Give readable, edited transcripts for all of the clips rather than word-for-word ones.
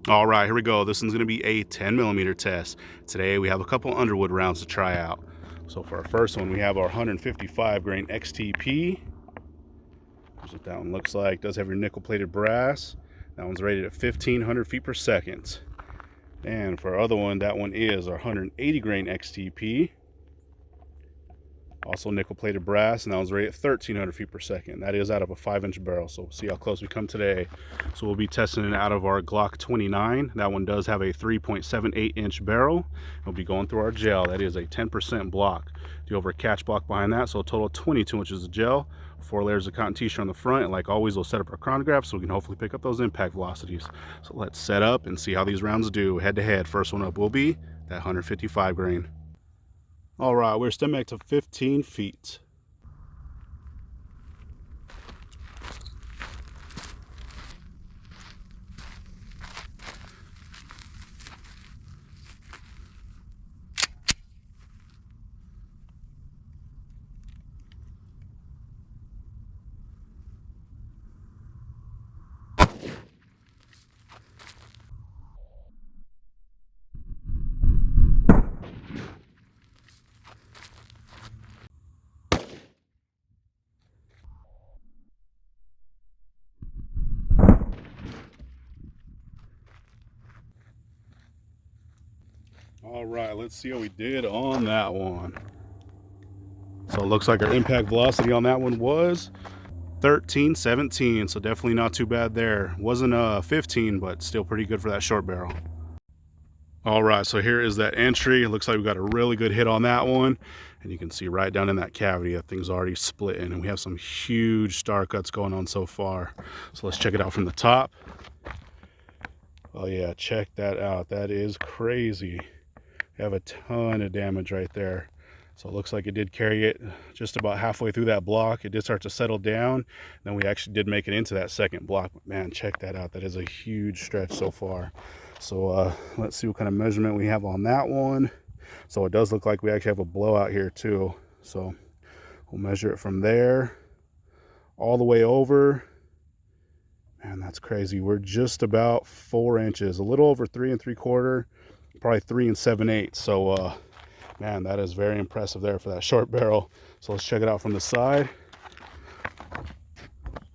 All right, here we go. This one's going to be a 10mm test. Today we have a couple Underwood rounds to try out. So for our first one, we have our 155 grain XTP. Here's what that one looks like. Does have your nickel plated brass. That one's rated at 1500 feet per second. And for our other one, that one is our 180 grain XTP. Also nickel plated brass, and that one's rated at 1300 feet per second. That is out of a 5-inch barrel, so we'll see how close we come today. So we'll be testing it out of our Glock 29. That one does have a 3.78-inch barrel. We'll be going through our gel. That is a 10% block. Do over a catch block behind that, so a total of 22 inches of gel, 4 layers of cotton t-shirt on the front, and like always, we'll set up our chronograph so we can hopefully pick up those impact velocities. So let's set up and see how these rounds do head to head. First one up will be that 155 grain. All right, we're stepping back to 15 feet. All right, let's see how we did on that one. So it looks like our impact velocity on that one was 1317, so definitely not too bad there. Wasn't 15, but still pretty good for that short barrel. All right, so here is that entry. It looks like we got a really good hit on that one, and you can see right down in that cavity that thing's already splitting, and we have some huge star cuts going on so far. So let's check it out from the top. Oh yeah, check that out. That is crazy. We have a ton of damage right there. So it looks like it did carry it just about halfway through that block. It did start to settle down. Then we actually did make it into that second block. But man, check that out. That is a huge stretch so far. So let's see what kind of measurement we have on that one. So it does look like we actually have a blowout here too. So we'll measure it from there all the way over. Man, that's crazy. We're just about 4 inches, a little over 3 3/4, probably 3 7/8. So man, that is very impressive there for that short barrel. So let's check it out from the side.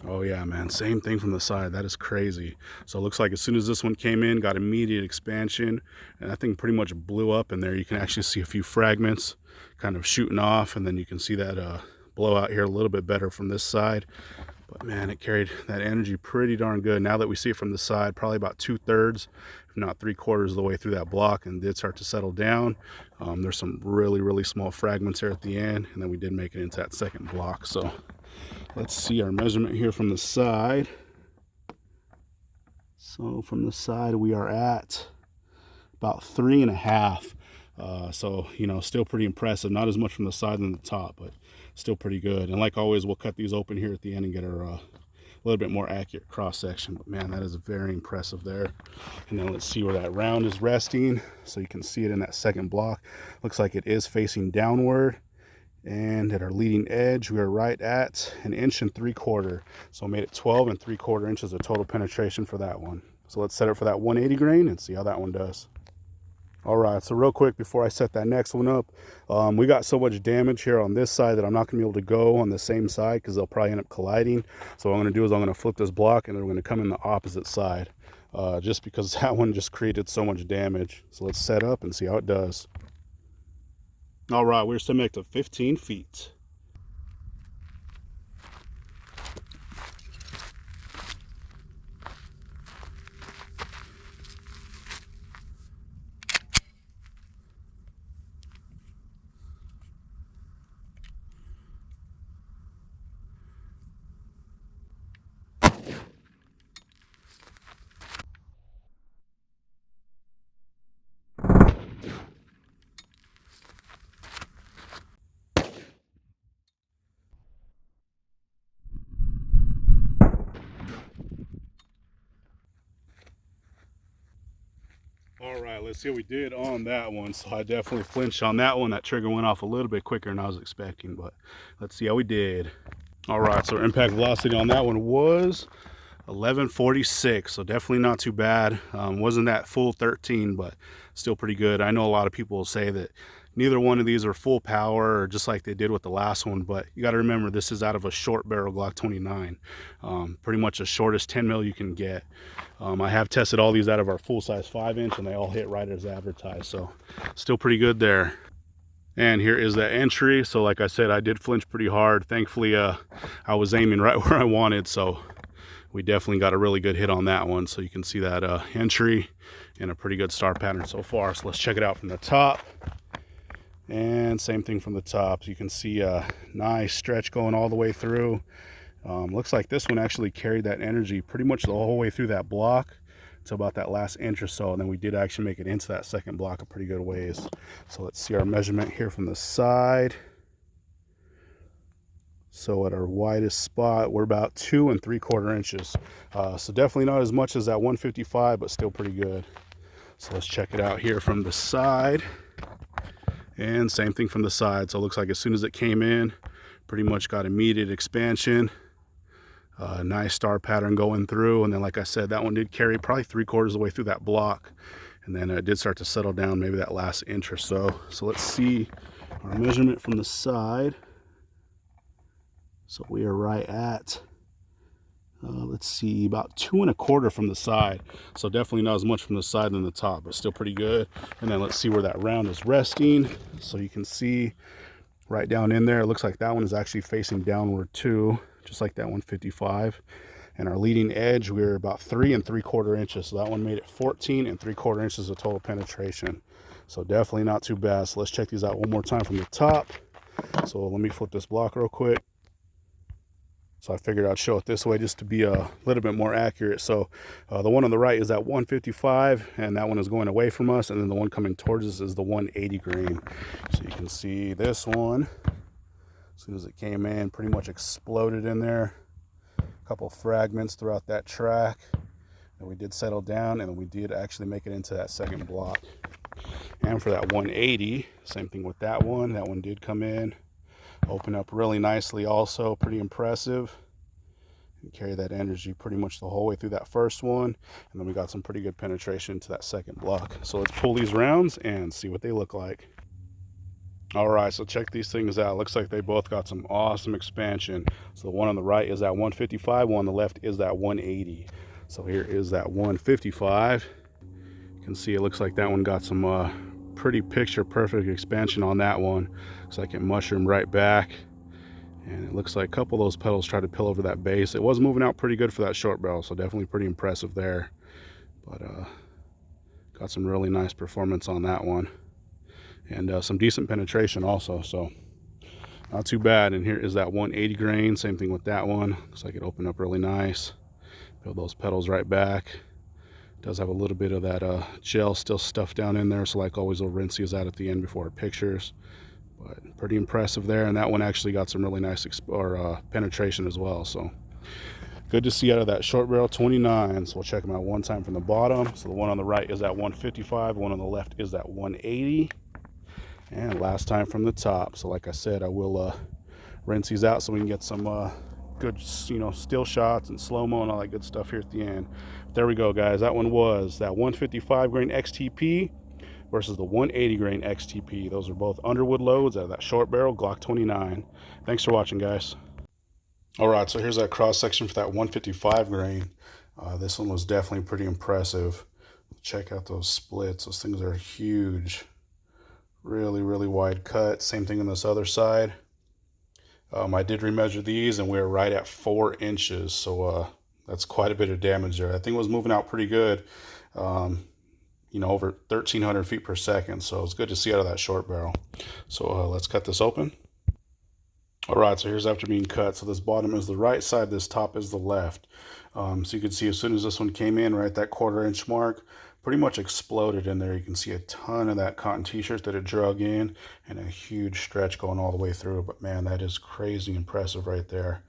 Oh yeah, man, same thing from the side. That is crazy. So it looks like as soon as this one came in, got immediate expansion, and that thing pretty much blew up in there. You can actually see a few fragments kind of shooting off, and then you can see that blowout here a little bit better from this side. But man, it carried that energy pretty darn good. Now that we see it from the side, probably about 2/3, if not 3/4 of the way through that block, and did start to settle down. There's some really small fragments here at the end, and then we did make it into that second block. So let's see our measurement here from the side. So from the side, we are at about 3.5. So, you know, still pretty impressive. Not as much from the side than the top, but still pretty good. And like always, we'll cut these open here at the end and get our a little bit more accurate cross section. But man, that is very impressive there. And then let's see where that round is resting. So you can see it in that second block. Looks like it is facing downward. And at our leading edge, we are right at 1 3/4 inches. So I made it 12 3/4 inches of total penetration for that one. So let's set it for that 180 grain and see how that one does. All right, so real quick before I set that next one up, we got so much damage here on this side that I'm not gonna be able to go on the same side because they'll probably end up colliding. So what I'm gonna do is I'm gonna flip this block and then we're gonna come in the opposite side, just because that one just created so much damage. So let's set up and see how it does. All right, we're still back to 15 feet. All right, let's see what we did on that one. So I definitely flinched on that one. That trigger went off a little bit quicker than I was expecting, but let's see how we did. All right, so our impact velocity on that one was 1146, so definitely not too bad. Wasn't that full 13, but still pretty good. I know a lot of people will say that neither one of these are full power or just like they did with the last one, but you got to remember this is out of a short barrel Glock 29, pretty much the shortest 10 mil you can get. I have tested all these out of our full size 5-inch and they all hit right as advertised, so still pretty good there. And here is that entry. So like I said, I did flinch pretty hard. Thankfully I was aiming right where I wanted, so we definitely got a really good hit on that one. So you can see that entry and a pretty good star pattern so far. So let's check it out from the top. And same thing from the top. So you can see a nice stretch going all the way through. Looks like this one actually carried that energy pretty much the whole way through that block to about that last inch or so. And then we did actually make it into that second block a pretty good ways. So let's see our measurement here from the side. So at our widest spot, we're about 2 3/4 inches. So definitely not as much as that 155, but still pretty good. So let's check it out here from the side. And same thing from the side. So it looks like as soon as it came in, pretty much got immediate expansion. Nice star pattern going through. And then like I said, that one did carry probably 3/4 of the way through that block. And then it did start to settle down maybe that last inch or so. So let's see our measurement from the side. So we are right at, let's see, about 2 1/4 from the side. So definitely not as much from the side than the top, but still pretty good. And then let's see where that round is resting. So you can see right down in there, it looks like that one is actually facing downward too, just like that 155. And our leading edge, we're about 3 3/4 inches. So that one made it 14 3/4 inches of total penetration. So definitely not too bad. So let's check these out one more time from the top. So let me flip this block real quick. So I figured I'd show it this way just to be a little bit more accurate. So the one on the right is that 155, and that one is going away from us. And then the one coming towards us is the 180 grain. So you can see this one, as soon as it came in, pretty much exploded in there. A couple of fragments throughout that track. And we did settle down, and then we did actually make it into that second block. And for that 180, same thing with that one. That one did come in. Open up really nicely also, pretty impressive. And carry that energy pretty much the whole way through that first one. And then we got some pretty good penetration to that second block. So let's pull these rounds and see what they look like. All right, so check these things out. Looks like they both got some awesome expansion. So the one on the right is that 155, one on the left is that 180. So here is that 155. You can see it looks like that one got some pretty picture perfect expansion on that one. Looks like it mushroomed right back, and it looks like a couple of those pedals tried to pill over that base. It was moving out pretty good for that short barrel, so definitely pretty impressive there. But got some really nice performance on that one, and some decent penetration also, so not too bad. And here is that 180 grain, same thing with that one. Looks like it opened up really nice, peeled those pedals right back. Does have a little bit of that gel still stuffed down in there, so like always we'll rinse these out at the end before it pictures. But pretty impressive there, and that one actually got some really nice penetration as well. So good to see out of that short barrel 29. So we'll check them out one time from the bottom. So the one on the right is that 155, one on the left is that 180, and last time from the top. So like I said, I will rinse these out so we can get some good, still shots and slow-mo and all that good stuff here at the end. There we go, guys. That one was that 155 grain XTP versus the 180 grain XTP. Those are both Underwood loads out of that short barrel Glock 29. Thanks for watching, guys. All right, so here's that cross section for that 155 grain. This one was definitely pretty impressive. Check out those splits. Those things are huge. Really, really wide cut. Same thing on this other side. I did remeasure these, and we're right at 4 inches. So that's quite a bit of damage there. I think it was moving out pretty good. Over 1,300 feet per second. So it's good to see out of that short barrel. So let's cut this open. All right, so here's after being cut. So this bottom is the right side, this top is the left. So you can see as soon as this one came in, right at that 1/4 inch mark, pretty much exploded in there. You can see a ton of that cotton t-shirt that it drug in, and a huge stretch going all the way through. But man, that is crazy impressive right there.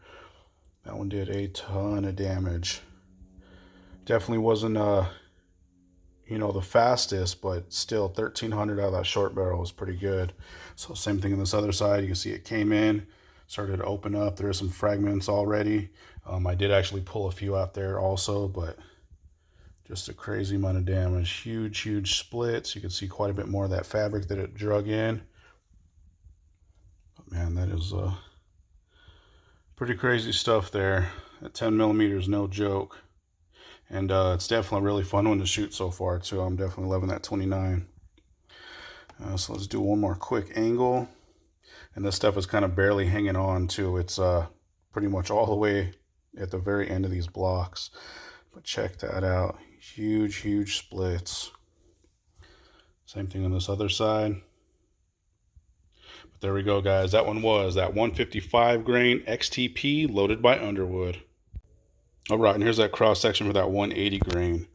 That one did a ton of damage. Definitely wasn't the fastest, but still 1,300 out of that short barrel was pretty good. So same thing on this other side. You can see it came in, started to open up. There are some fragments already. I did actually pull a few out there also, but just a crazy amount of damage. Huge splits. You can see quite a bit more of that fabric that it drug in. But man, that is pretty crazy stuff there. At 10 millimeters, no joke. And it's definitely a really fun one to shoot so far too. I'm definitely loving that 29. So let's do one more quick angle. And this stuff is kind of barely hanging on too. It's pretty much all the way at the very end of these blocks. But check that out. Huge splits. Same thing on this other side. But there we go, guys. That one was that 155 grain XTP loaded by Underwood. All right, and here's that cross section for that 180 grain.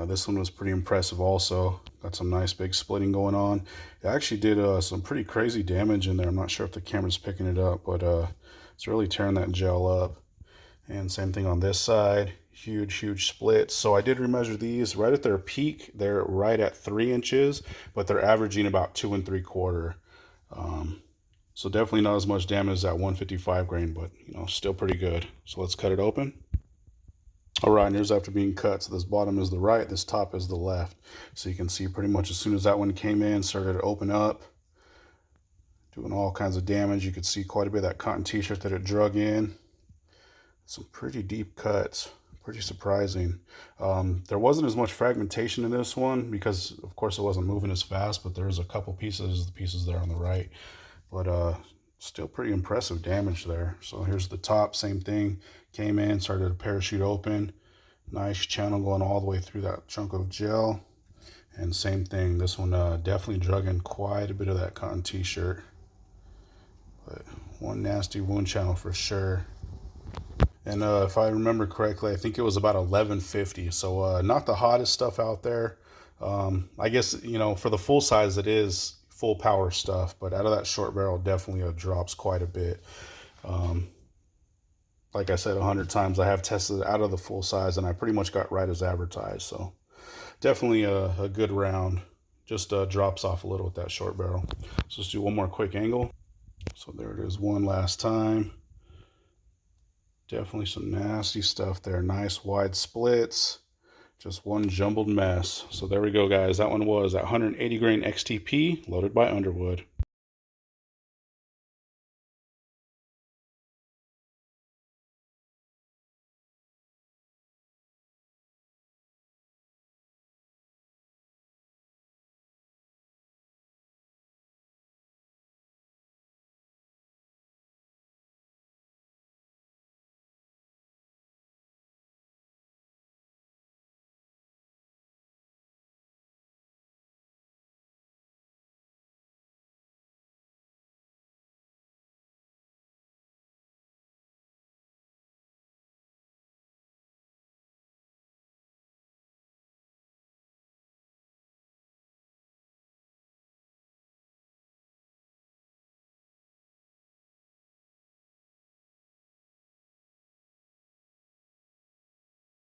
This one was pretty impressive also. Got some nice big splitting going on. It actually did some pretty crazy damage in there. I'm not sure if the camera's picking it up, but it's really tearing that gel up. And same thing on this side. Huge splits. So I did remeasure these right at their peak. They're right at 3 inches, but they're averaging about 2 3/4. So definitely not as much damage as that 155 grain, but you know, still pretty good. So let's cut it open. All right, and here's after being cut. So this bottom is the right, this top is the left. So you can see pretty much as soon as that one came in, started to open up, doing all kinds of damage. You could see quite a bit of that cotton t-shirt that it drug in. Some pretty deep cuts, pretty surprising. There wasn't as much fragmentation in this one because of course it wasn't moving as fast, but there's a couple pieces, the pieces there on the right. But still pretty impressive damage there. So here's the top, same thing. Came in, started to parachute open. Nice channel going all the way through that chunk of gel. And same thing, this one definitely drug in quite a bit of that cotton t-shirt. But one nasty wound channel for sure. And if I remember correctly, I think it was about 1150. So not the hottest stuff out there. I guess, you know, for the full size, it is full power stuff, but out of that short barrel, definitely drops quite a bit. Like I said 100 times, I have tested it out of the full size, and I pretty much got right as advertised. So definitely a good round. Just drops off a little with that short barrel. So let's do one more quick angle. So there it is one last time. Definitely some nasty stuff there. Nice wide splits. Just one jumbled mess. So there we go, guys. That one was that 180 grain XTP loaded by Underwood.